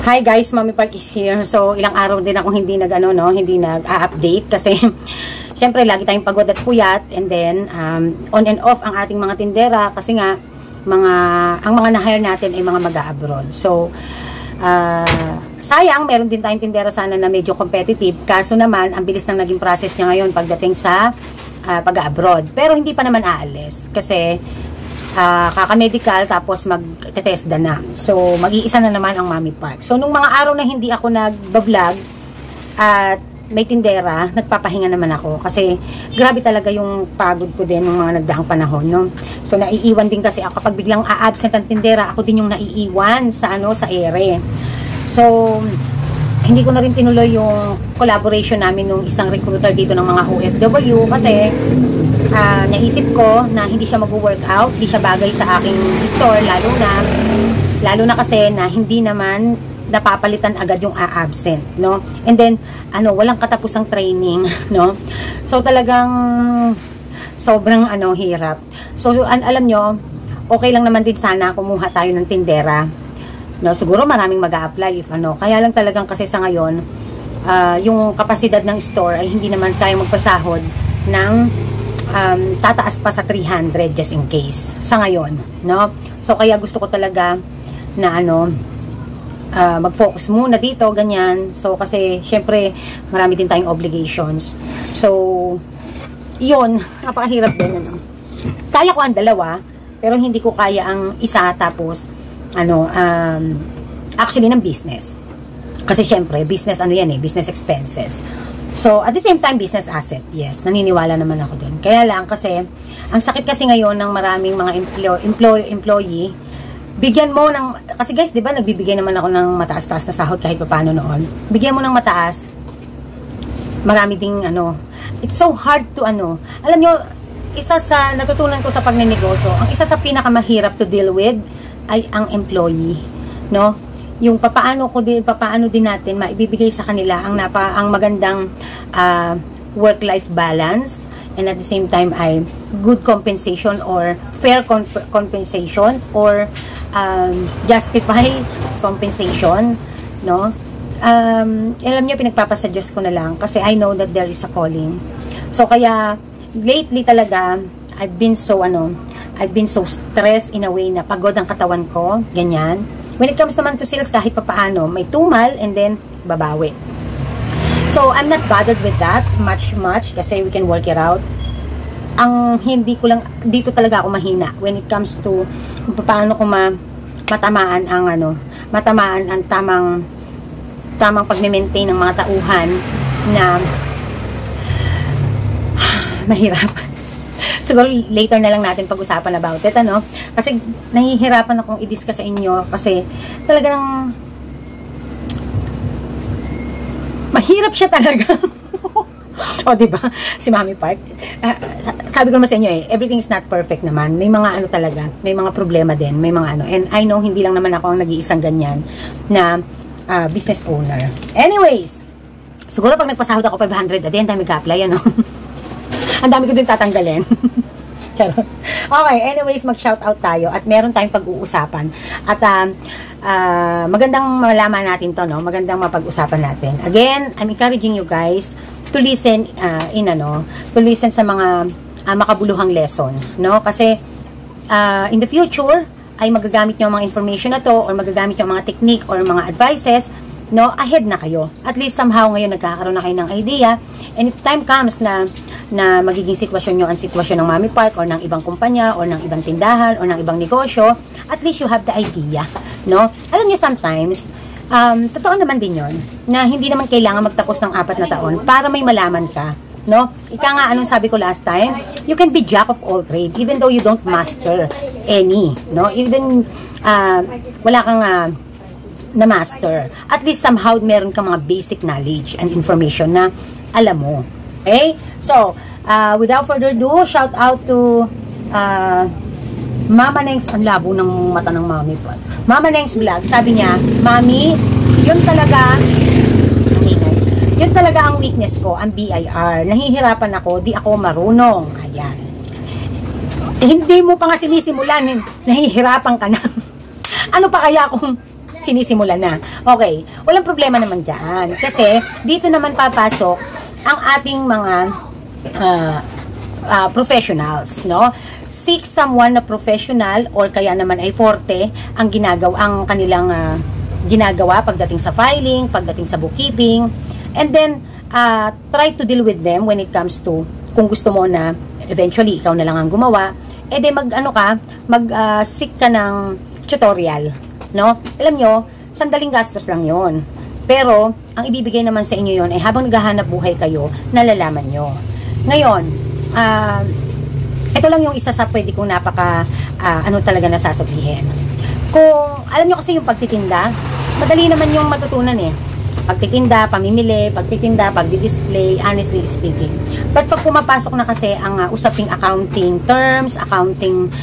Hi guys, Mommy Park is here. So, ilang araw din akong hindi nag-update kasi syempre lagi tayong pagod at puyat, and then on and off ang ating mga tindera kasi nga ang mga na-hire natin ay mga mag-a-abroad. So, sayang, meron din tayong tindera sana na medyo competitive. Kaso naman, ang bilis ng naging process niya ngayon pagdating sa pag-abroad. Pero hindi pa naman aalis kasi kaka-medical tapos mag-test na. So, mag-iisa na naman ang Mommy Park. So, nung mga araw na hindi ako nag-vlog at may tindera, nagpapahinga naman ako. Kasi, grabe talaga yung pagod ko din ng mga nagdaang panahon, no? So, naiiwan din kasi ako. Kapag biglang a-absent ang tindera, ako din yung naiiwan sa ere. So, hindi ko na rin tinuloy yung collaboration namin nung isang recruiter dito ng mga OFW kasi naisip ko na hindi siya mag-workout, hindi siya bagay sa aking store, lalo na kasi na hindi naman napapalitan agad yung a-absent, no? And then, walang katapusang training, no? So, talagang sobrang hirap. So, alam nyo, okay lang naman din sana kumuha tayo ng tindera. No, siguro maraming mag-a-apply if kaya lang talagang kasi sa ngayon, yung kapasidad ng store ay hindi naman tayo magpasahod ng tataas pa sa 300 just in case sa ngayon, no? So kaya gusto ko talaga na mag-focus muna dito, ganyan. So kasi syempre marami din tayong obligations. So yun, napakahirap din Kaya ko ang dalawa, pero hindi ko kaya ang isa tapos actually ng business. Kasi syempre, business business expenses. So, at the same time, business asset. Yes, naniniwala naman ako dun. Kaya lang kasi, ang sakit kasi ngayon ng maraming mga employee, bigyan mo ng, kasi guys, di ba, nagbibigay naman ako ng mataas-taas na sahod kahit paano noon. Bigyan mo ng mataas, marami ding it's so hard to alam nyo, isa sa natutunan ko sa pagnenegosyo, ang isa sa pinakamahirap to deal with, ay ang employee, no? Yung papaano din natin maibibigay sa kanila ang magandang work-life balance, and at the same time ay good compensation or fair compensation or justified compensation, no? Alam niyo, pinagpapasuggest ko na lang kasi I know that there is a calling. So kaya lately talaga I've been so stressed in a way na pagod ang katawan ko, ganyan. When it comes naman to sales, kahit papaano, may tumal and then babawi. So, I'm not bothered with that much kasi we can work it out. Ang hindi ko lang, dito talaga ako mahina when it comes to paano ko matamaan ang tamang pag-maintain ng mga tauhan na mahirap. Siguro later na lang natin pag-usapan about it, kasi nahihirapan akong i-discuss sa inyo kasi talagang mahirap siya talaga. O, diba? Si Mommy Park. Sabi ko naman sa inyo everything is not perfect naman. May mga talaga, may mga problema din, may mga and I know hindi lang naman ako ang nag-iisang ganyan na business owner. Anyways, siguro pag nagpasahod ako 500 a day, ang dami ka-apply, ang dami ko din tatanggalin. Charot. Okay, anyways, mag-shoutout tayo at meron tayong pag-uusapan. At magandang malaman natin to, no? Magandang mapag-usapan natin. Again, I'm encouraging you guys to listen to listen sa mga makabuluhang lesson, no? Kasi in the future ay magagamit niyo ang mga information na to or magagamit niyo ang mga technique or mga advices, no? Ahead na kayo. At least somehow ngayon nagkakaroon na kayo ng idea, and if time comes na magiging sitwasyon nyo ang sitwasyon ng Mommy Park or ng ibang kumpanya or ng ibang tindahan or ng ibang negosyo, at least you have the idea, no? Alam nyo, sometimes totoo naman din yon na hindi naman kailangan magtapos ng 4 na taon para may malaman ka, no? Ika nga, anong sabi ko last time, you can be jack of all trade even though you don't master any, no? Even wala kang na master, at least somehow meron kang mga basic knowledge and information na alam mo. Okay? So, without further ado, shout out to Mama Nengs. Ang labo ng mata ng Mommy Park. Mama Nengs Vlog. Sabi niya, Mami, yun talaga ang weakness ko, ang BIR. Nahihirapan ako, di ako marunong. Ayan. Hindi mo pa nga sinisimulan, nahihirapan ka na. Ano pa kaya kung sinisimula na. Okay, walang problema naman dyan. Kasi, dito naman papasok ang ating mga professionals, no? Seek someone na professional or kaya naman ay forte ang kanilang ginagawa pagdating sa filing, pagdating sa bookkeeping, and then try to deal with them when it comes to kung gusto mo na eventually ikaw na lang ang gumawa, seek ka ng tutorial, no? Alam nyo, sandaling gastos lang yon. Pero, ang ibibigay naman sa inyo yon ay habang naghahanap buhay kayo, nalalaman nyo. Ngayon, ito lang yung isa sa pwede kong talaga nasasabihin. Kung, alam nyo kasi yung pagtitinda, madali naman yung matutunan eh. Pagtitinda, pamimili, pagdi-display, honestly speaking. But pag pumapasok na kasi ang usaping accounting terms, accounting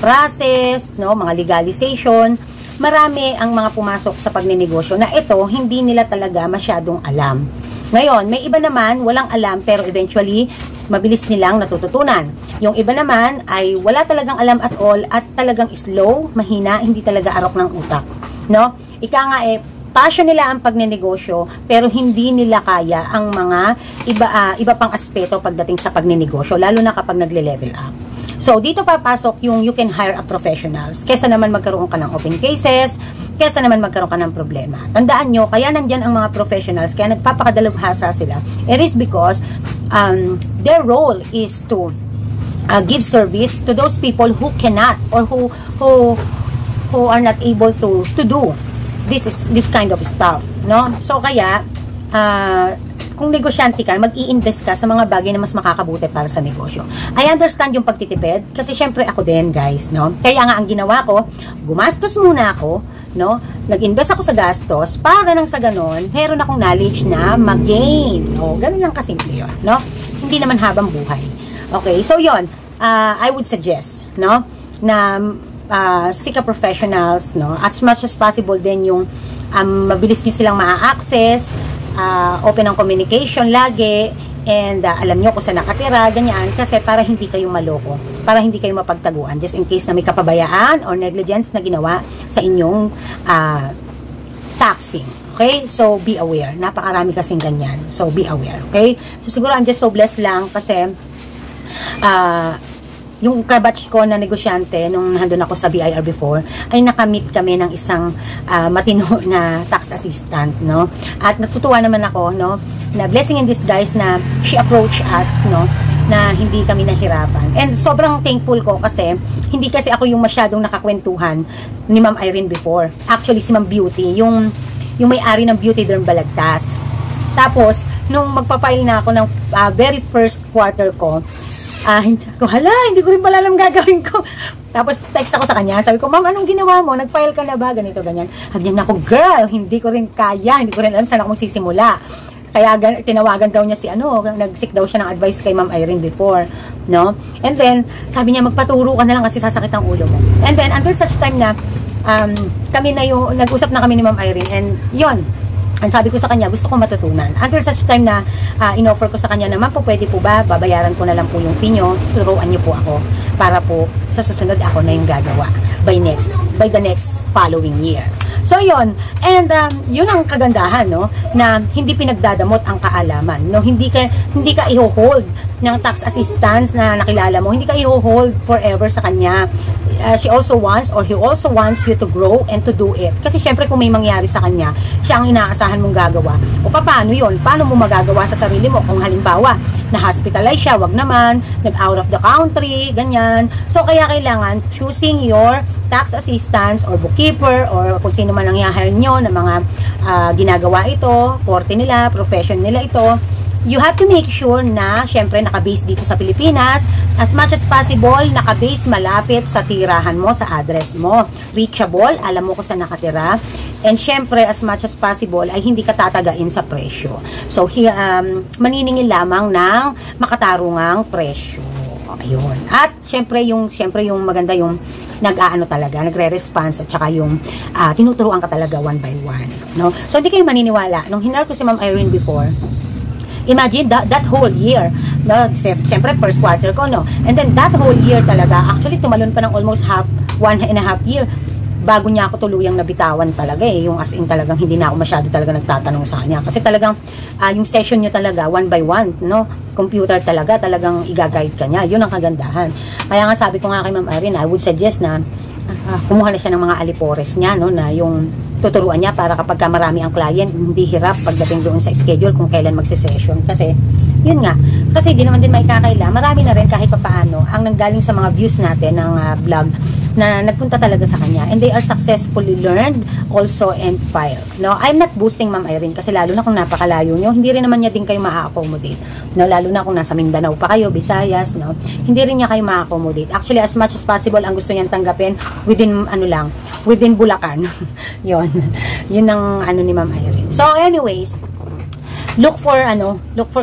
process, no, mga legalization, marami ang mga pumasok sa pagnenegosyo na ito, hindi nila talaga masyadong alam. Ngayon, may iba naman, walang alam, pero eventually, mabilis nilang natututunan. Yung iba naman ay wala talagang alam at all at talagang slow, mahina, hindi talaga arok ng utak. No? Ika nga passion nila ang pagnenegosyo, pero hindi nila kaya ang mga iba pang aspeto pagdating sa pagnenegosyo, lalo na kapag nagle-level up. So, dito papasok yung you can hire a professionals. Kesa naman magkaroon ka ng open cases, kesa naman magkaroon ka ng problema. Tandaan nyo, kaya nandyan ang mga professionals, kaya nagpapakadalubhasa sila. It is because their role is to give service to those people who cannot or who are not able to do this kind of stuff, no? So kaya kung negosyante ka, mag-i-invest ka sa mga bagay na mas makakabuti para sa negosyo. I understand yung pagtitipid kasi syempre ako din, guys, no? Kaya nga ang ginawa ko, gumastos muna ako, no? Nag-invest ako sa gastos para nang sa ganon, meron akong knowledge na mag-gain. O, ganun lang kasimple yun, no? Hindi naman habang buhay. Okay, so yon, I would suggest, no, na seek a professionals, no, as much as possible din yung mabilis nyo silang ma-access, open ang communication lagi, and alam nyo kung saan nakatira, ganyan, kasi para hindi kayo maloko, para hindi kayo mapagtaguan, just in case na may kapabayaan or negligence na ginawa sa inyong taxing. Okay? So, be aware. Napakarami kasing ganyan. So, be aware. Okay? So, siguro I'm just so blessed lang kasi yung kabatch ko na negosyante nung nandun ako sa BIR before ay nakamit kami ng isang matino na tax assistant, no? At natutuwa naman ako, no, na blessing in disguise na she approached us, no, na hindi kami nahirapan. And sobrang thankful ko kasi hindi kasi ako yung masyadong nakakwentuhan ni Ma'am Irene before. Actually, si Ma'am Beauty, yung may-ari ng Beauty Derm Balagtas. Tapos, nung magpa-file na ako ng very first quarter ko, hindi ko rin pala alam gagawin ko. Tapos text ako sa kanya, sabi ko, ma'am, anong ginawa mo? Nag-file ka na ba? Ganito, ganyan. Sabi niya, naku, girl, hindi ko rin kaya, hindi ko rin alam saan ako magsisimula. Kaya tinawagan daw niya nag-seek daw siya ng advice kay Ma'am Irene before, no? And then, sabi niya, magpaturo ka na lang kasi sasakit ang ulo mo. And then, until such time na, nag-usap na kami ni Ma'am Irene, and yon. And sabi ko sa kanya, gusto ko matutunan. Until such time na in-offer ko sa kanya na, ma'am, pwede po ba, babayaran ko na lang po yung fee nyo, turuan nyo po ako, para po sa susunod ako na yung gagawa by the next following year. So, yon. And yun ang kagandahan, no, na hindi pinagdadamot ang kaalaman, no, hindi ka i-hold ng tax assistance na nakilala mo, hindi ka i-hold forever sa kanya. He also wants you to grow and to do it. Kasi syempre kung may mangyari sa kanya, siya ang inaasahan mong gagawa. O paano yun? Paano mo magagawa sa sarili mo? Kung halimbawa, na-hospitalize siya, wag naman, nag-out of the country, ganyan. So kaya kailangan choosing your tax assistants or bookkeeper or kung sino man ang i-hire nyo na mga ginagawa ito, forte nila, profession nila ito. You have to make sure na, syempre, naka-base dito sa Pilipinas. As much as possible, naka-base malapit sa tirahan mo, sa address mo. Reachable, alam mo kung saan nakatira. And syempre, as much as possible, ay hindi ka tatagain sa presyo. So, maniningil lamang ng makatarungang presyo. Ayun. At syempre yung maganda yung nag-aano talaga, nagre-response at saka yung tinuturuan ka talaga one by one. No? So, hindi kayo maniniwala. Nung hinar ko si Ma'am Irene before, imagine that whole year, no? Siyempre first quarter ko, no? And then that whole year talaga, actually tumalon pa ng almost 1.5 year. bago niya ako tuluyang nabitawan talaga yung as in talagang hindi na ako masyado talaga nagtatanong sa kanya. Kasi talagang yung session nyo talaga, one by one, no? Computer talagang i-guide ka niya. Yun ang kagandahan. Kaya nga sabi ko nga kay Ma'am Irene, I would suggest na kumuha na siya ng mga alipores niya, no? Na yung tuturuan niya para kapag marami ang client, hindi hirap pagdating doon sa schedule kung kailan magse-session. Kasi yun nga, kasi di naman din may kakaila, marami na rin kahit papaano ang nanggaling sa mga views natin ng vlog na nagpunta talaga sa kanya, and they are successfully learned also and file. No, I'm not boosting Ma'am Irene kasi lalo na kung napakalayo nyo, hindi rin naman niya din kayo ma-accommodate. No, lalo na kung nasa Mindanao pa kayo, Visayas, no, hindi rin niya kayo ma-accommodate. Actually, as much as possible, ang gusto niyang tanggapin within within Bulacan. Yun ang ni Ma'am Irene. So anyways, look for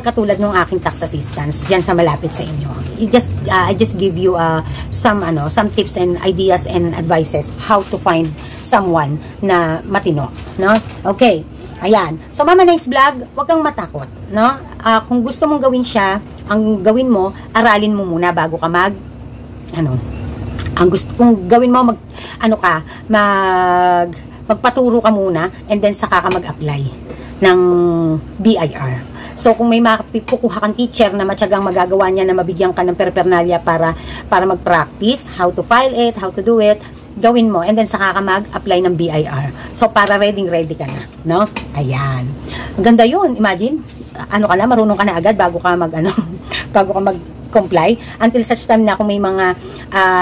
katulad ng aking tax assistance diyan sa malapit sa inyo. I just give you some tips and ideas and advices how to find someone na matino, no? Okay. Ayan. So Mama Next Vlog, wag kang matakot, no? Kung gusto mong gawin siya, ang gawin mo, aralin mo muna bago ka kung gawin mo magpaturo ka muna and then saka ka mag-apply ng BIR. So, kung may makukuha kang teacher na matyagang magagawa niya na mabigyan ka ng perpernalya para mag-practice, how to file it, how to do it, gawin mo, and then saka ka mag-apply ng BIR. So, para ready ka na, no? Ayan. Ang ganda yun. Imagine, marunong ka na agad bago ka mag-comply, until such time na kung may mga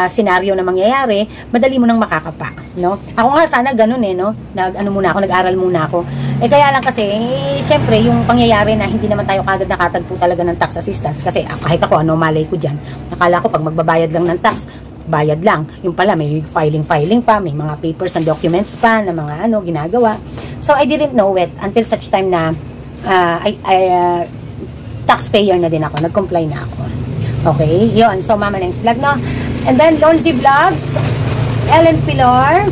senaryo na mangyayari, madali mo nang makakapa, no? Ako nga sana ganun no? Nag-aral muna ako. Kaya lang kasi, syempre, yung pangyayari na hindi naman tayo kagad nakatagpo talaga ng tax assistance, kasi kahit ako, malay ko dyan, nakala ko pag magbabayad lang ng tax, bayad lang. Yung pala, may filing pa, may mga papers and documents pa na mga ginagawa. So, I didn't know it until such time na taxpayer na din ako, nag-comply na ako. Okay, yun. So, Mama Next Vlog, no? And then, Lonzy Vlogs, Ellen Pilar,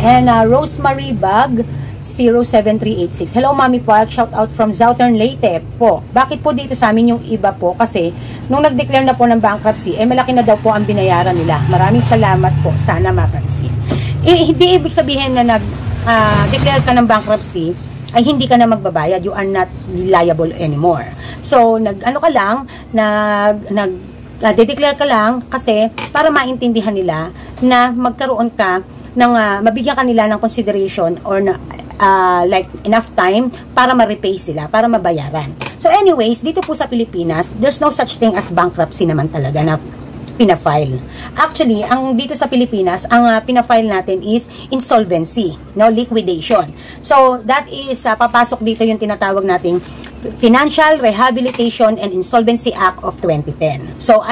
and Rosemary Bag, 07386. Hello, Mami Park. Shout out from Southern Leyte po. Bakit po dito sa amin yung iba po? Kasi, nung nag-declare na po ng bankruptcy, malaki na daw po ang binayaran nila. Maraming salamat po. Sana mapansin. Hindi ibig sabihin na nag-declare ka ng bankruptcy, ay hindi ka na magbabayad. You are not liable anymore. So, nag-declare ka lang kasi para maintindihan nila na magkaroon ka ng, mabigyan ka nila ng consideration or like enough time para ma-repay sila, para mabayaran. So anyways, dito po sa Pilipinas, there's no such thing as bankruptcy naman talaga na pinafile. Actually, dito sa Pilipinas, ang pinafile natin is insolvency, no, liquidation. So that is papasok dito yung tinatawag nating Financial Rehabilitation and Insolvency Act of 2010. So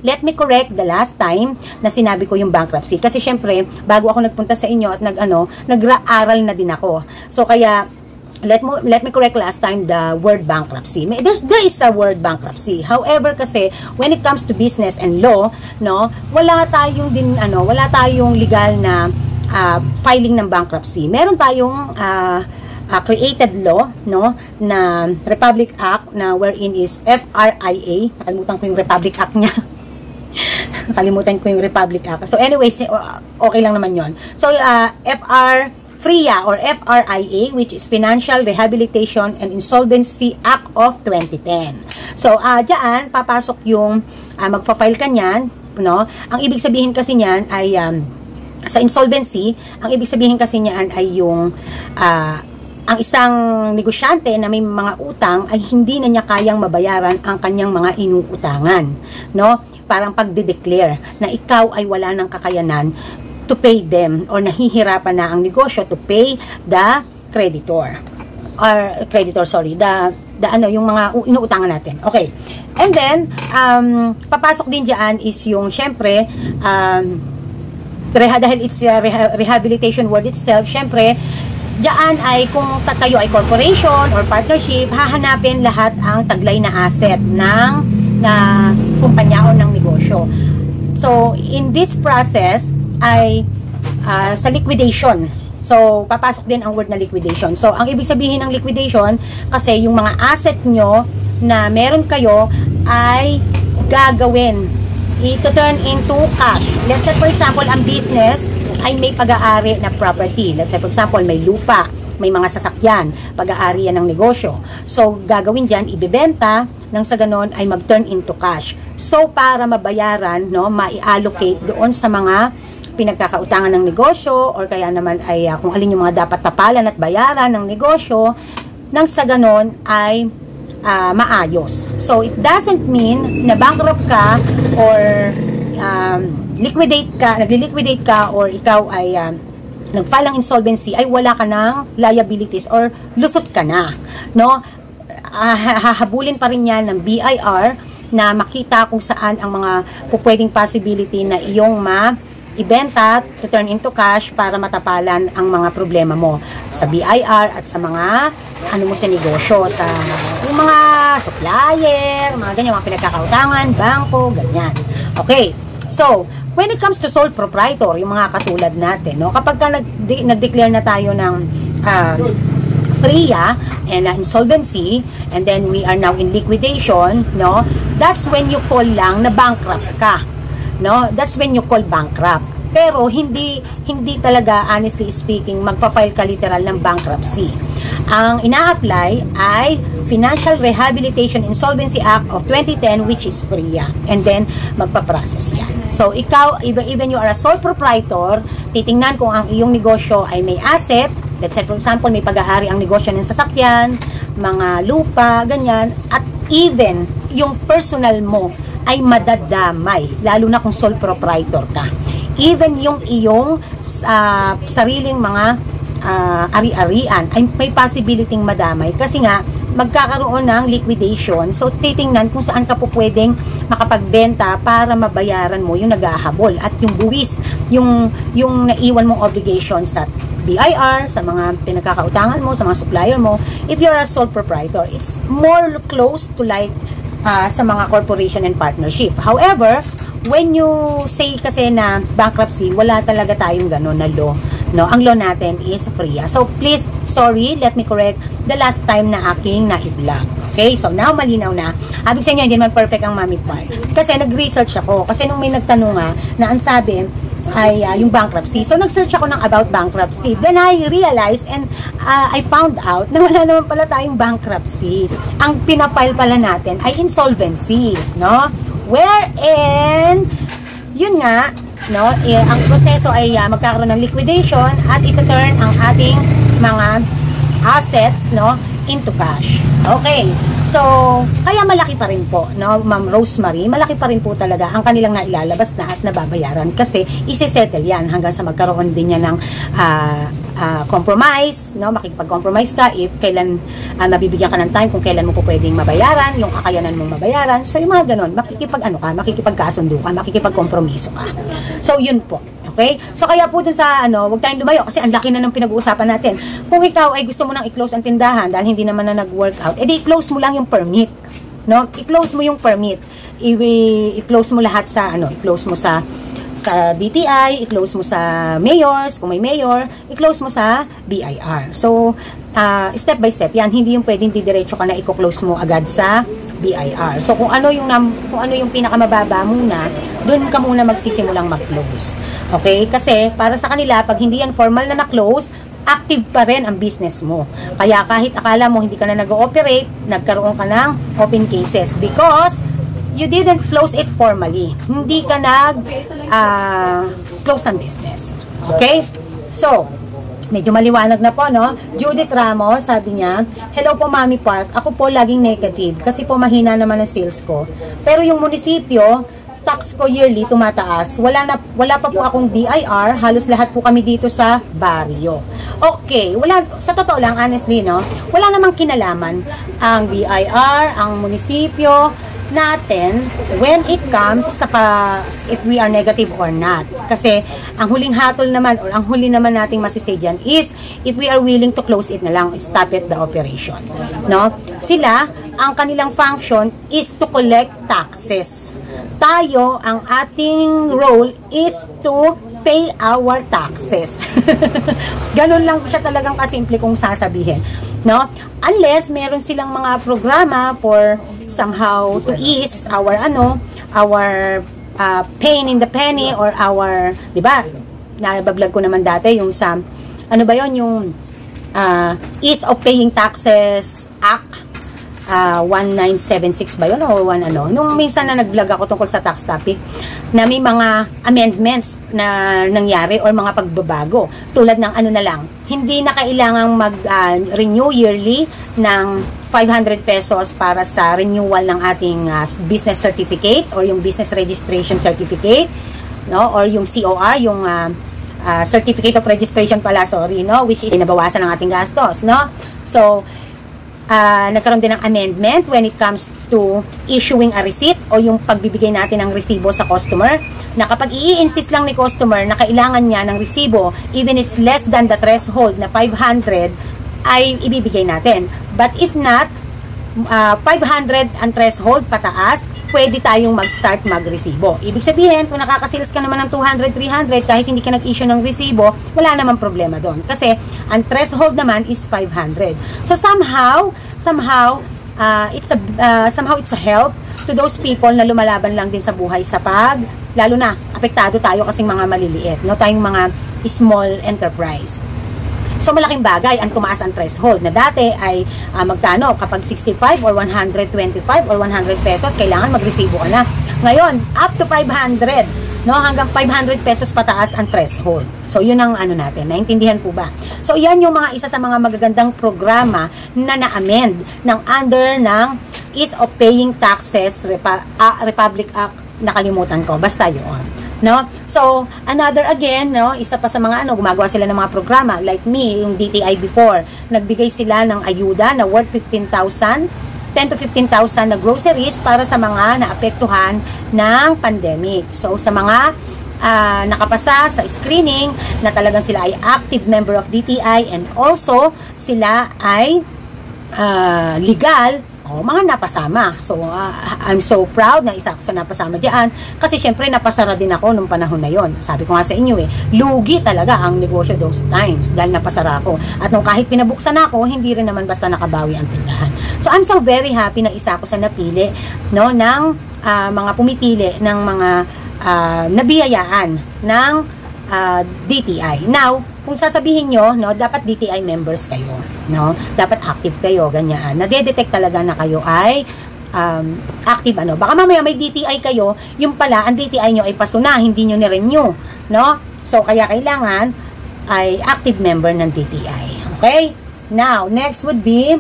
let me correct the last time na sinabi ko yung bankruptcy, kasi syempre bago ako nagpunta sa inyo at nag-aaral na din ako. So kaya let me correct last time the word bankruptcy. There is a word bankruptcy. However, kasi when it comes to business and law, no, wala tayong legal na filing ng bankruptcy. Meron tayong created law, no, na Republic Act na wherein is FRIA. Nakalimutan ko yung Republic Act niya. Nakalimutan ko yung Republic Act. So anyways, okay lang naman yon. So FRIA or FRIA, which is Financial Rehabilitation and Insolvency Act of 2010. So diyan papasok yung magfa-file ka niyan, no? Ang ibig sabihin kasi niyan ay sa insolvency, ang ibig sabihin kasi niyan ay yung ang isang negosyante na may mga utang ay hindi na niya kayang mabayaran ang kanyang mga inuutangan, no? Parang pagde-declare na ikaw ay wala ng kakayanan to pay them, or nahihirapan na ang negosyo to pay the creditor, yung mga inuutangan natin. Okay. And then papasok din diyan is yung syempre dahil it's rehabilitation word itself, syempre diyan ay kung kayo ay corporation or partnership, hahanapin lahat ang taglay na asset ng kumpanya o ng negosyo. So, in this process ay sa liquidation. So, papasok din ang word na liquidation. So, ang ibig sabihin ng liquidation, kasi yung mga asset nyo na meron kayo ay gagawin, ito turn into cash. Let's say, for example, ang business, ay may pag-aari na property. Let's say for example, may lupa, may mga sasakyan, pag-aari yan ng negosyo. So, gagawin dyan, ibibenta, nang sa ganon ay mag-turn into cash. So, para mabayaran, no, ma-allocate doon sa mga pinagkakautangan ng negosyo, or kaya naman ay kung alin yung mga dapat tapalan at bayaran ng negosyo, nang sa ganon ay maayos. So, it doesn't mean na bankrupt ka or nagli-liquidate ka or ikaw ay nag-file ng insolvency ay wala ka ng liabilities or lusot ka na, no? Hahabulin pa rin yan ng BIR na makita kung saan ang mga pwedeng possibility na iyong ibenta to turn into cash para matapalan ang mga problema mo sa BIR at sa mga mo sa negosyo, sa yung mga supplier, mga ganyan, mga pinagkakautangan, bangko, ganyan. Okay, so when it comes to sole proprietor, yung mga katulad natin, no, kapag ka nag-declare na tayo ng FRIA and insolvency, and then we are now in liquidation, no, that's when you call lang na bankrupt ka, no, that's when you call bankrupt. Pero hindi talaga, honestly speaking, magpa-file ka literal ng bankruptcy. Ang ina-apply ay Financial Rehabilitation Insolvency Act of 2010, which is FRIA, and then magpa-process yan. So ikaw, even you are a sole proprietor, titingnan kung ang iyong negosyo ay may asset. Let's say for example, may pag-aari ang negosyo ng sasakyan, mga lupa, ganyan, at even yung personal mo ay madadamay, lalo na kung sole proprietor ka. Even yung iyong sariling mga ari-arian ay may possibility madamay kasi nga magkakaroon ng liquidation. So titingnan kung saan ka po pwedeng makapagbenta para mabayaran mo yung naghahabol at yung buwis, yung naiwan mong obligation sa BIR, sa mga pinagkakautangan mo, sa mga supplier mo. If you're a sole proprietor, it's more close to like sa mga corporation and partnership. However, when you say kasi na bankruptcy, wala talaga tayong gano'n na law. No, ang law natin is FRIA. So please, sorry, let me correct the last time na aking na-vlog. Okay? So now malinaw na. Habig sa inyo, hindi naman perfect ang Mami Part. Kasi nag-research ako. Kasi nung may nagtanong na ang sabi ay yung bankruptcy. So nag-search ako ng about bankruptcy. Then I realized and I found out na wala naman pala tayong bankruptcy. Ang pinafile pala natin ay insolvency, no? Wherein yun nga, no, ang proseso ay magkakaroon ng liquidation at ito-turn ang ating mga assets, no, into cash. Okay. So, kaya malaki pa rin po, no, Ma'am Rosemary, malaki pa rin po talaga ang kanilang nailalabas na at nababayaran kasi isi-settle yan hanggang sa magkaroon din yan ng compromise, no, makikipag-compromise ka if kailan nabibigyan ka ng time kung kailan mo po pwedeng mabayaran, yung kakayanan mong mabayaran. So, yung mga ganon, makikipagkasundo ka, makikipag-kompromiso ka. So, yun po. Okay? So, kaya po dun sa, huwag tayong lumayo kasi ang laki na ng pinag-uusapan natin. Kung ikaw ay gusto mo nang i-close ang tindahan dahil hindi naman na nag-work out, edi i-close mo lang yung permit. No? I-close mo yung permit. I-close mo lahat sa, i-close mo sa DTI, i-close mo sa mayors, kung may mayor, i-close mo sa BIR. So, step by step, yan, hindi yung pwedeng didiretso ka na i-close mo agad sa BIR. So, kung ano yung pinakamababa muna, dun ka muna magsisimulang mag-close. Okay? Kasi, para sa kanila, pag hindi yan formal na na-close, active pa rin ang business mo. Kaya kahit akala mo hindi ka na nag-ooperate, nagkaroon ka ng open cases because you didn't close it formally. Hindi ka nag-close ng business. Okay? So, medyo maliwanag na po, no? Judith Ramos, sabi niya, hello po, Mami Park. Ako po laging negative kasi po mahina naman ang sales ko. Pero yung munisipyo, tax ko yearly tumataas. Wala pa po akong BIR. Halos lahat po kami dito sa baryo. Okay, sa totoo lang, honestly, no? Wala namang kinalaman ang BIR, ang munisipyo natin when it comes sa if we are negative or not. Kasi ang huling hatol naman or ang huli naman nating masisay dyan is if we are willing to close it na lang, stop it the operation. No? Sila, ang kanilang function is to collect taxes. Tayo, ang ating role is to pay our taxes. Ganun lang siya talagang kasimple kung sasabihin. No? Unless meron silang mga programa for somehow to ease our pain in the penny or our, 'di ba? nabablog ko naman dati yung sa, ano ba yon, yung Ease of Paying Taxes Act 1976 ba yun o nung minsan na nag-vlog ako tungkol sa tax topic na may mga amendments na nangyari or mga pagbabago tulad ng ano na lang, hindi na kailangang mag-renew yearly ng 500 pesos para sa renewal ng ating business certificate or yung business registration certificate, no, or yung COR, yung certificate of registration pala, sorry, no, which is nabawasan ng ating gastos, no. So nagkaroon din ng amendment when it comes to issuing a receipt o yung pagbibigay natin ng resibo sa customer, na kapag i-insist lang ni customer na kailangan niya ng resibo, even it's less than the threshold na 500, ay ibibigay natin. But if not, 500 ang threshold pataas, pwede tayong mag-start mag-resibo. Ibig sabihin, kung nakakasales ka naman ng 200, 300, kahit hindi ka nag-issue ng resibo, wala namang problema doon. Kasi, ang threshold naman is 500. So, somehow, it's a help to those people na lumalaban lang din sa buhay sa lalo na, apektado tayo kasing mga maliliit, no? Tayong mga small enterprise. So, malaking bagay ang tumaas ang threshold na dati ay magkano, kapag 65 or 125 or 100 pesos, kailangan magresibo ka na. Ngayon, up to 500, no, hanggang 500 pesos pataas ang threshold. So, yun ang ano natin. Naintindihan po ba? So, yan yung mga isa sa mga magagandang programa na na-amend ng under ng Ease of Paying Taxes Republic Act, nakalimutan ko. Basta yun. No? So, another again, no, isa pa sa mga gumagawa sila ng mga programa like me, yung DTI before, nagbigay sila ng ayuda na worth 10 to 15,000 na groceries para sa mga naapektuhan ng pandemic. So, sa mga nakapasa sa screening na talagang sila ay active member of DTI and also sila ay legal, mga napasama. So, I'm so proud na isa ako sa napasama diyan kasi syempre napasara din ako nung panahon na yon. Sabi ko nga sa inyo lugi talaga ang negosyo those times dahil napasara ako. At nung kahit pinabuksan ako, hindi rin naman basta nakabawi ang tindahan. So, I'm so very happy na isa ako sa napili, no, ng mga pumipili ng mga nabiyayaan ng DTI. Now, kung sasabihin nyo, no, dapat DTI members kayo, no? Dapat active kayo, ganyan. Nadedetect talaga na kayo ay active, Baka mamaya may DTI kayo, yung pala, ang DTI nyo ay pasuna, hindi nyo ni-renew, no? So, kaya kailangan ay active member ng DTI. Okay? Now, next would be,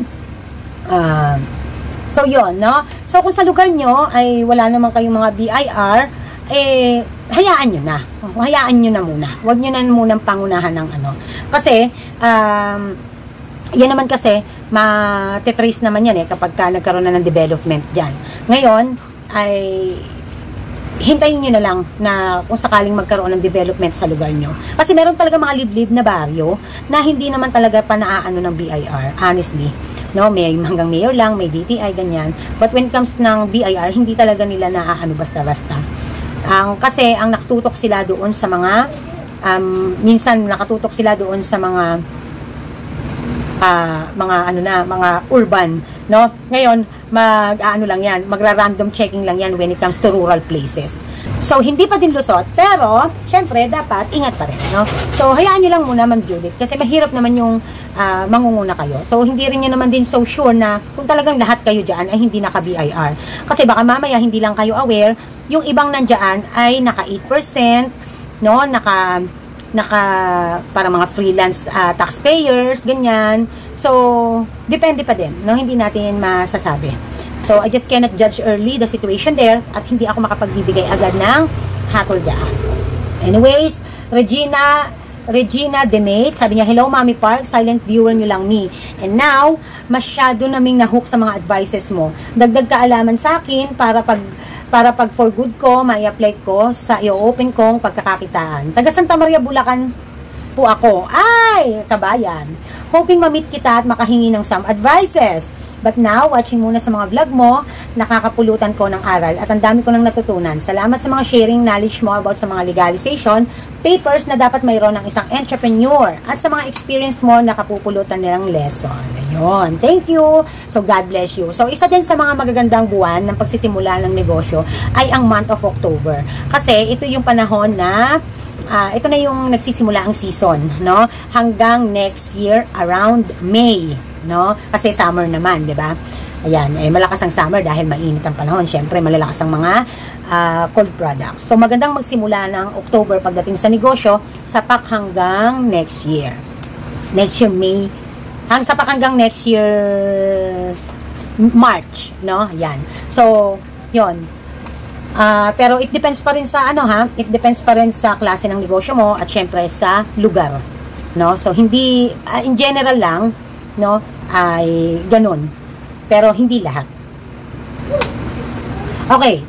so yon, no? So, kung sa lugar nyo ay wala naman kayong mga BIR, hayaan nyo na. Hayaan nyo na muna. Huwag nyo na munang pangunahan ng Kasi, yan naman kasi, matetrace naman yan kapag nagkaroon na ng development dyan. Ngayon, ay hintayin nyo na lang na kung sakaling magkaroon ng development sa lugar nyo. Kasi meron talaga mga liblib na baryo na hindi naman talaga pa naaano ng BIR, honestly. No, may hanggang mayor lang, may DTI, ganyan. But when it comes ng BIR, hindi talaga nila naaano basta-basta. Kasi ang nakatutok sila doon sa mga minsan nakatutok sila doon sa mga mga urban, no? Ngayon lang yan, magra-random checking lang yan when it comes to rural places. So hindi pa din lusot, pero syempre dapat ingat pa rin, no? So hayaan niyo lang muna, Ma'am Judith, kasi mahirap naman yung mangunguna kayo. So hindi rin niyo naman din so sure na kung talagang lahat kayo diyan ay hindi naka-BIR. Kasi baka mamaya hindi lang kayo aware, yung ibang nandiyan ay naka 8%, no? Naka para mga freelance taxpayers, ganyan. So, depende pa din, no? Hindi natin masasabi. So, I just cannot judge early the situation there at hindi ako makapagbibigay agad ng hatol dyan. Anyways, Regina Demate, sabi niya, hello Mami Park, silent viewer nyo lang me. And now, masyado naming nahook sa mga advices mo. Dagdag kaalaman sa akin para pag for good ko, mai-apply ko sa i-open kong pagkakakitaan. Taga Santa Maria, Bulacan po ako. Ay, kabayan. Hoping ma-meet kita at makahingi ng some advices. But now, watching muna sa mga vlog mo, nakakapulutan ko ng aral at ang dami ko nang natutunan. Salamat sa mga sharing knowledge mo about sa mga legalization papers na dapat mayroon ng isang entrepreneur at sa mga experience mo na kapupulutan nilang lesson. Ayun. Thank you. So, God bless you. So, isa din sa mga magagandang buwan ng pagsisimula ng negosyo ay ang month of October. Kasi ito yung panahon na ito na yung nagsisimula ang season, no? Hanggang next year around May, no? Kasi summer naman, 'di ba? Ayan, malakas ang summer dahil mainit ang panahon. Syempre, malalakas ang mga cold products. So, magandang magsimula ng October pagdating sa negosyo, sapak hanggang next year. Next year, May. Sapak hanggang next year, March, no? Ayan. So, yon. Pero it depends pa rin sa it depends pa rin sa klase ng negosyo mo at syempre sa lugar, no? So hindi in general lang, no, ay ganun. Pero hindi lahat. Okay.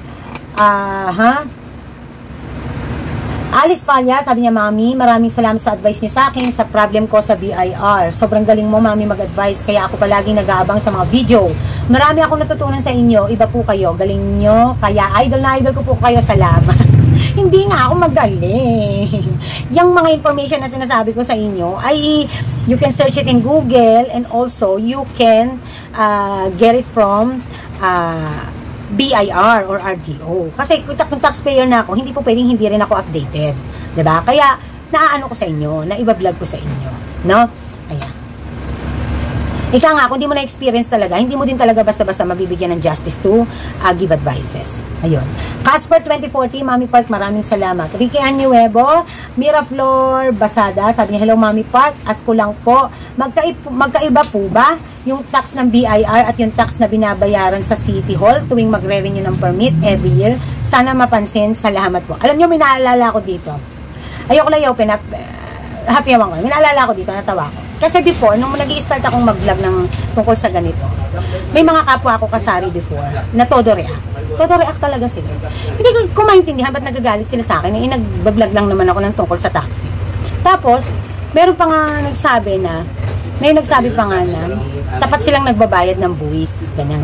Alice Palya, sabi niya, Mami, maraming salamat sa advice niyo sa akin sa problem ko sa BIR. Sobrang galing mo, Mami, mag-advise. Kaya ako palaging nag-aabang sa mga video. Marami akong natutunan sa inyo. Iba po kayo. Galing niyo. Kaya idol na idol ko po kayo. Salamat. Hindi nga ako magaling. Yung mga information na sinasabi ko sa inyo ay you can search it in Google and also you can get it from BIR or RDO. Kasi kung taxpayer na ako, hindi po pwedeng hindi rin ako updated. 'Di ba? Kaya naaano ko sa inyo, naiba-vlog ko sa inyo, no? Ayan. Ika nga, kung di mo na-experience talaga, hindi mo din talaga basta-basta mabibigyan ng justice to give advices. Ayun. Casper 2040, Mami Park, maraming salamat. Ricky Anuevo, Miraflor Basada, sabi niya, hello Mami Park, ask ko lang po, magkaiba po ba yung tax ng BIR at yung tax na binabayaran sa City Hall tuwing magre-renew ng permit every year? Sana mapansin, salamat po. Alam nyo, may naalala ko dito. Ayoko lang yung happy naman ko. May naalala ko dito, natawa ko. Kasi before, nung nag-i-start akong mag-vlog ng tungkol sa ganito, may mga kapwa ako kasari before na todo react. Todo react talaga sila. Hindi ko maintindihan ba't nagagalit sila sa akin. Nag-vlog lang naman ako ng tungkol sa taxi. Tapos, meron pa nga nagsabi na, may nagsabi pa nga na, tapat silang nagbabayad ng buwis. Ganyan.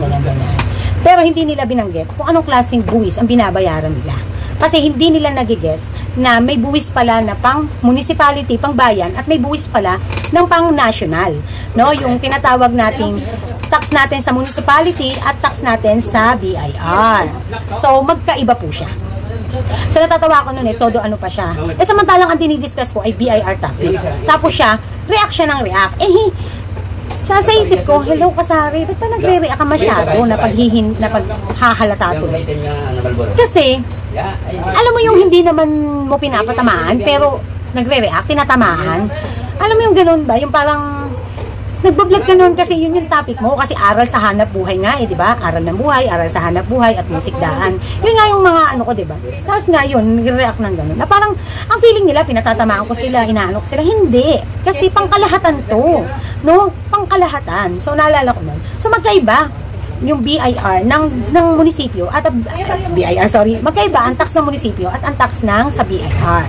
Pero hindi nila binanggit kung anong klaseng buwis ang binabayaran nila. Kasi hindi nila nagigets na may buwis pala na pang municipality, pang bayan, at may buwis pala ng pang national. No? Yung tinatawag nating tax natin sa municipality at tax natin sa BIR. So, magkaiba po siya. So, natatawa ko nun todo ano pa siya. Samantalang ang dinidiscuss ko ay BIR topic. Tapos siya, react siya ng react. Sa isip ko, hello kasari, ba't pa nagre-react ka masyado na paghahalata to? Kasi, alam mo yung hindi naman mo pinapatamaan, pero nagre-react, tinatamaan. Alam mo yung ganun ba? Yung parang, nagbablog ka nun kasi yun yung topic mo. Kasi aral sa hanap buhay nga di ba? Aral ng buhay, aral sa hanap buhay, at musikdaan. Yun nga yung mga ko, di ba? Tapos nga yun, nagre-react ng ganun. Na parang, ang feeling nila, pinatatamaan ko sila, inaano ko sila. Hindi. Kasi pangkalahatan to. No? Pangkalahatan. So, naalala ko nun. So, magkaiba yung BIR ng munisipyo at magkaiba ang tax ng munisipyo at ang tax ng sa BIR.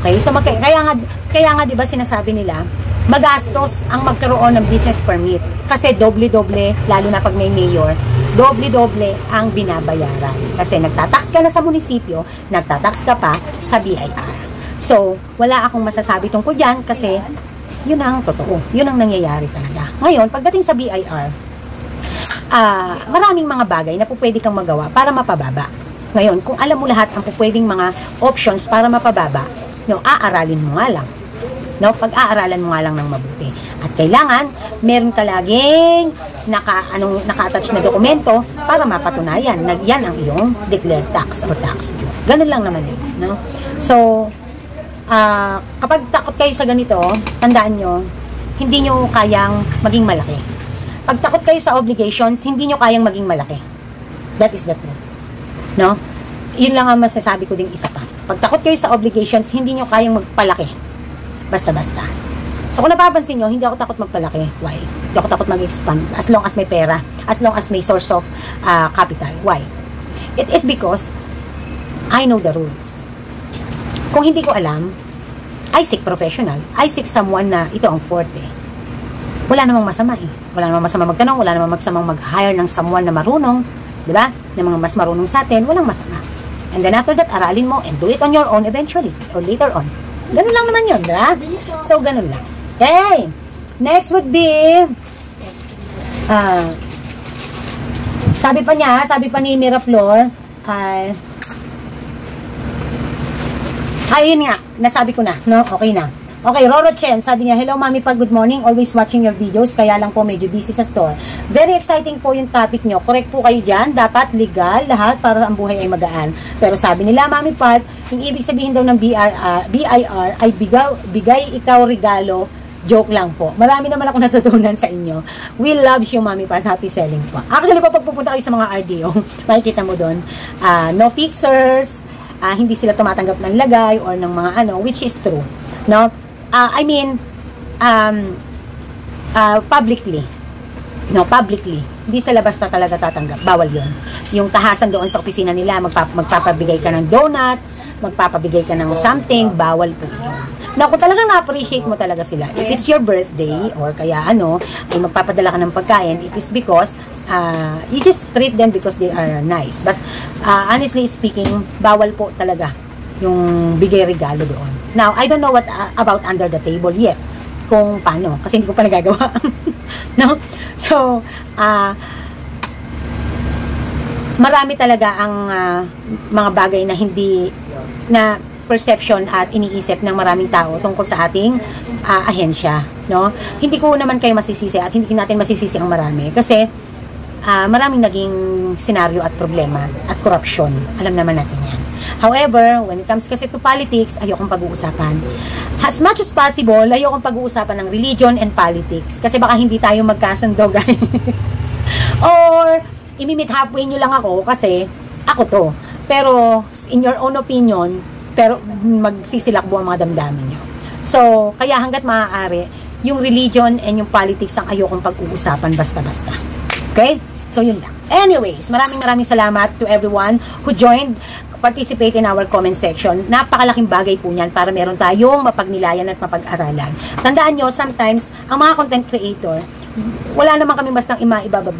Okay? So, kaya nga di ba sinasabi nila, magastos ang magkaroon ng business permit. Kasi doble-doble, lalo na pag may mayor, doble-doble ang binabayaran. Kasi nagtatax ka na sa munisipyo, nagtatax ka pa sa BIR. So, wala akong masasabi tungkol yan kasi yun ang totoo. Yun ang nangyayari talaga. Ngayon, pagdating sa BIR, maraming mga bagay na pwede kang magawa para mapababa. Ngayon, kung alam mo lahat ang pwedeng mga options para mapababa, aaralin mo nga lang. Pag-aaralan mo nga lang ng mabuti. At kailangan, meron ka laging naka-attach na dokumento para mapatunayan na yan ang iyong declared tax or tax due. Ganun lang naman yun. No? So, kapag takot kayo sa ganito, tandaan nyo, hindi nyo kayang maging malaki. Pag takot kayo sa obligations, hindi nyo kayang maging malaki. That is the truth. No? Yun lang ang masasabi ko ding isa pa. Pag takot kayo sa obligations, hindi nyo kayang magpalaki. Basta-basta. So, kung napapansin nyo, hindi ako takot magpalaki. Why? Hindi ako takot mag-expand. As long as may pera. As long as may source of capital. Why? It is because I know the rules. Kung hindi ko alam, I seek professional. I seek someone na ito ang forte. Wala namang masama eh. Wala namang masama magtanong. Wala namang masamang mag-hire ng someone na marunong. Diba? Na mga mas marunong sa atin. Walang masama. And then after that, aralin mo and do it on your own eventually. Or later on. Ganun lang naman yun, diba? So, ganun lang. Okay. Next would be, sabi pa ni Miraflor, Ayun nga, nasabi ko na, no? Okay na. Okay, Roro Chen, sabi niya, hello Mami Pag, good morning. Always watching your videos, kaya lang po medyo busy sa store. Very exciting po yung topic nyo. Correct po kayo dyan, dapat legal lahat para ang buhay ay magaan. Pero sabi nila, Mami Pag, yung ibig sabihin daw ng BIR ay bigay ikaw regalo. Joke lang po. Marami naman ako natutunan sa inyo. We love you, Mami Park. Happy selling po. Actually, pag pupunta kayo sa mga RDO, makikita mo doon, no fixers, hindi sila tumatanggap ng lagay or ng mga ano, which is true. No? I mean, publicly. No, publicly. Hindi sa labas na talaga tatanggap. Bawal yon. Yung tahasan doon sa opisina nila, magpapabigay ka ng donut, magpapabigay ka ng something, bawal po yun. Now, kung talagang na-appreciate mo talaga sila, if it's your birthday, or kaya ano, ay magpapadala ka ng pagkain, it is because you just treat them because they are nice. But, honestly speaking, bawal po talaga yung bigay regalo doon. Now, I don't know what about under the table yet. Kung paano. Kasi hindi ko pa nagagawa. No? So, marami talaga ang mga bagay na hindi na perception at iniisip ng maraming tao tungkol sa ating ahensya, no? Hindi ko naman kayo masisisi at hindi natin masisisi ang marami kasi maraming naging senaryo at problema at corruption. Alam naman natin yan. However, when it comes kasi to politics, ayokong pag-uusapan. As much as possible, ayokong pag-uusapan ng religion and politics kasi baka hindi tayo magkasundo, guys. Or imimit halfway nyo lang ako kasi ako to. Pero in your own opinion, pero magsisilakbo ang mga damdamin nyo. So, kaya hanggat maaari, yung religion and yung politics ang ayokong pag-uusapan basta-basta. Okay? So, yun lang. Anyways, maraming salamat to everyone who joined, participate in our comment section. Napakalaking bagay po niyan para meron tayong mapagnilayan at mapag-aralan. Tandaan nyo, sometimes, ang mga content creator, wala naman kami bastang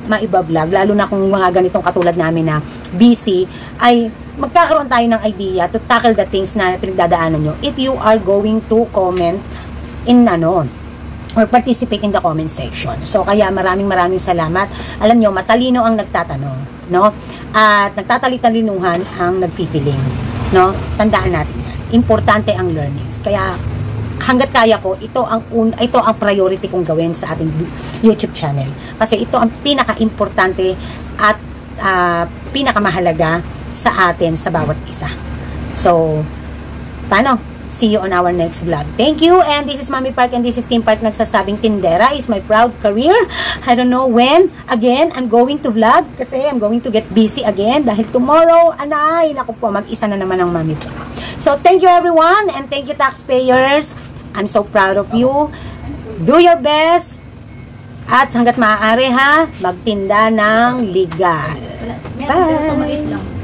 maiba-vlog, lalo na kung mga ganitong katulad namin na busy, ay magkakaroon tayo ng idea to tackle the things na pinagdadaanan nyo if you are going to comment in or participate in the comment section. So, kaya maraming salamat. Alam nyo, matalino ang nagtatanong, no? At nagtatalitalinuhan ang nagpipiling, no? Tandaan natin yan. Importante ang learnings. Kaya, hanggat kaya ko, ito ang priority kong gawin sa ating YouTube channel. Kasi ito ang pinaka-importante at pinakamahalaga sa atin sa bawat isa. So, paano? See you on our next vlog. Thank you, and this is Mami Park and this is Kim Park nagsasabing tindera is my proud career. I don't know when again I'm going to vlog kasi I'm going to get busy again dahil tomorrow, naku po, mag-isa na naman ang Mami Park. So, thank you everyone and thank you taxpayers. I'm so proud of you. Do your best at hanggat maaari ha, magtinda ng legal. Bye!